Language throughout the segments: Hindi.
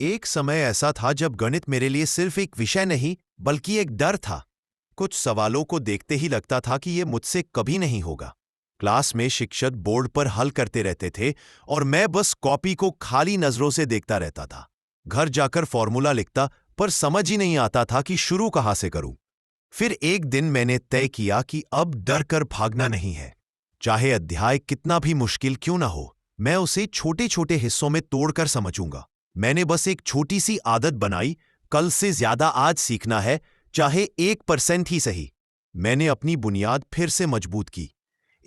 एक समय ऐसा था जब गणित मेरे लिए सिर्फ एक विषय नहीं बल्कि एक डर था। कुछ सवालों को देखते ही लगता था कि ये मुझसे कभी नहीं होगा। क्लास में शिक्षक बोर्ड पर हल करते रहते थे और मैं बस कॉपी को खाली नजरों से देखता रहता था। घर जाकर फॉर्मूला लिखता, पर समझ ही नहीं आता था कि शुरू कहाँ से करूं। फिर एक दिन मैंने तय किया कि अब डर कर भागना नहीं है। चाहे अध्याय कितना भी मुश्किल क्यों ना हो, मैं उसे छोटे छोटे हिस्सों में तोड़कर समझूंगा। मैंने बस एक छोटी सी आदत बनाई, कल से ज्यादा आज सीखना है, चाहे 1% ही सही। मैंने अपनी बुनियाद फिर से मजबूत की।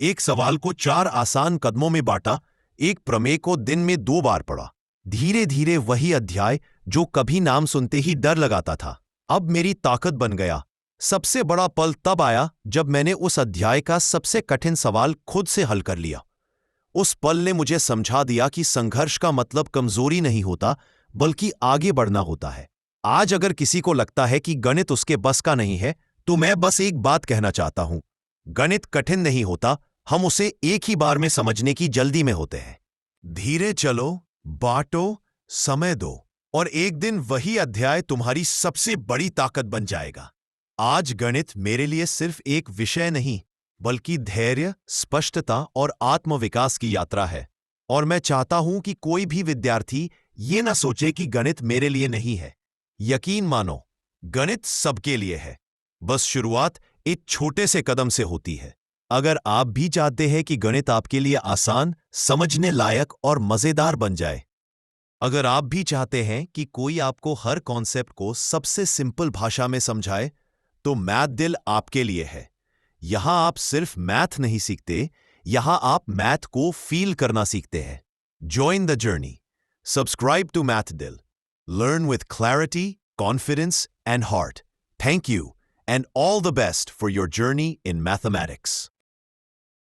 एक सवाल को 4 आसान कदमों में बांटा, एक प्रमेय को दिन में 2 बार पढ़ा। धीरे धीरे वही अध्याय जो कभी नाम सुनते ही डर लगाता था, अब मेरी ताकत बन गया। सबसे बड़ा पल तब आया जब मैंने उस अध्याय का सबसे कठिन सवाल खुद से हल कर लिया। उस पल ने मुझे समझा दिया कि संघर्ष का मतलब कमजोरी नहीं होता, बल्कि आगे बढ़ना होता है। आज अगर किसी को लगता है कि गणित उसके बस का नहीं है, तो मैं बस एक बात कहना चाहता हूं। गणित कठिन नहीं होता, हम उसे एक ही बार में समझने की जल्दी में होते हैं। धीरे चलो, बांटो, समय दो, और एक दिन वही अध्याय तुम्हारी सबसे बड़ी ताकत बन जाएगा। आज गणित मेरे लिए सिर्फ एक विषय नहीं, बल्कि धैर्य, स्पष्टता और आत्मविकास की यात्रा है। और मैं चाहता हूं कि कोई भी विद्यार्थी ये ना सोचे कि गणित मेरे लिए नहीं है। यकीन मानो, गणित सबके लिए है। बस शुरुआत एक छोटे से कदम से होती है। अगर आप भी चाहते हैं कि गणित आपके लिए आसान, समझने लायक और मजेदार बन जाए, अगर आप भी चाहते हैं कि कोई आपको हर कॉन्सेप्ट को सबसे सिंपल भाषा में समझाए, तो मैथ दिल आपके लिए है। यहां आप सिर्फ मैथ नहीं सीखते, यहां आप मैथ को फील करना सीखते हैं। Join the journey. Subscribe to Math Dil. Learn with clarity, confidence and heart. Thank you, and all the best for your journey in mathematics.